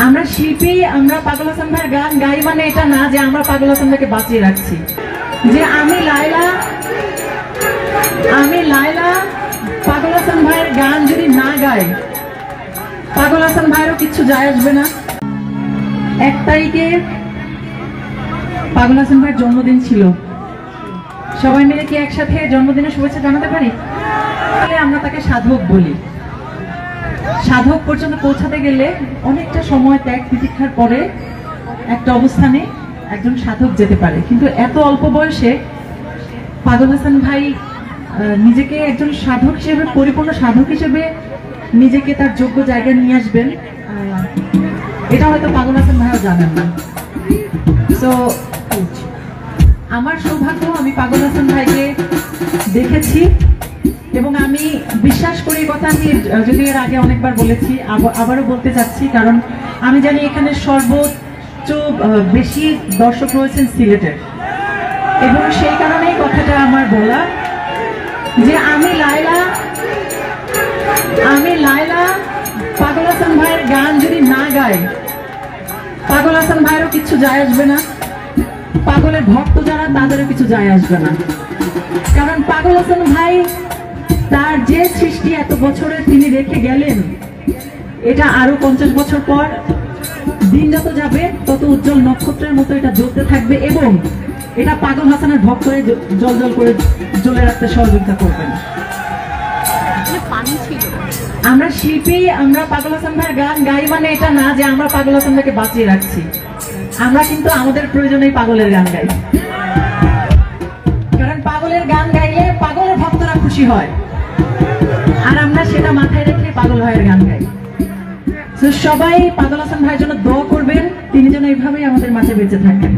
আমরা শিল্পী, আমরা পাগল হাসান ভাইয়ের গান গাই মানে এটা না যে আমরা পাগল হাসান ভাইকে বাঁচিয়ে রাখছি। যে আমি লায়লা পাগল হাসান ভাইয়ের গান যদি না গাই, পাগল হাসান ভাইয়েরও কিচ্ছু যায় আসবে না। 1 তারিখে পাগল হাসান ভাইয়ের জন্মদিন ছিল, সবাই মিলে কি একসাথে জন্মদিনের শুভেচ্ছা জানাতে পারি? আমরা তাকে সাধক বলি। সাধক পর্যন্ত পৌঁছাতে গেলে অনেকটা সময় ত্যাগ তিতিক্ষার পরে একটা অবস্থানে একজন সাধক যেতে পারে, কিন্তু এত অল্প বয়সে পাগল হাসান ভাই নিজেকে একজন সাধক হিসেবে, পরিপূর্ণ সাধক হিসেবে নিজেকে তার যোগ্য জায়গায় নিয়ে আসবেন, এটা হয়তো পাগল হাসান ভাইও জানেন না। তো আমার সৌভাগ্য, আমি পাগল হাসান ভাইকে দেখেছি এবং আমি বিশ্বাস করি, কথা আমি যদি এর আগে অনেকবার বলেছি, আবারও বলতে চাচ্ছি, কারণ আমি জানি এখানে সর্বোচ্চ বেশি দর্শক রয়েছেন সিলেটের, এবং সেই কারণেই কথাটা আমার বলা যে আমি লায়লা পাগল হাসান ভাইয়ের গান যদি না গাই, পাগল হাসান ভাইয়েরও কিছু যায় আসবে না, পাগলের ভক্ত যারা তাদেরও কিছু যায় আসবে না। কারণ পাগল হাসান ভাই তার যে সৃষ্টি এত বছরে তিনি রেখে গেলেন, এটা আরো 50 বছর পর দিন যত যাবে তত উজ্জ্বল নক্ষত্রের মতো এটা জ্বলতে থাকবে, এবং এটা পাগল হাসানের ভক্তরে জল করে জ্বলে রাখতে সহযোগিতা করবেন। আমরা শিল্পী, আমরা পাগল হাসান ভাইয়ের গান গাই মানে এটা না যে আমরা পাগল হাসান ভাইকে বাঁচিয়ে রাখছি। আমরা কিন্তু আমাদের প্রয়োজনেই পাগলের গান গাই, কারণ পাগলের গান গাইলে পাগলের ভক্তরা খুশি হয়, আর আমরা সেটা মাথায় রেখে পাগল ভাইয়ের গান গাই। তো সবাই পাগল হাসান ভাইয়ের জন্য দোয়া করবেন, তিনি যেন এইভাবেই আমাদের মাঝে বেঁচে থাকেন।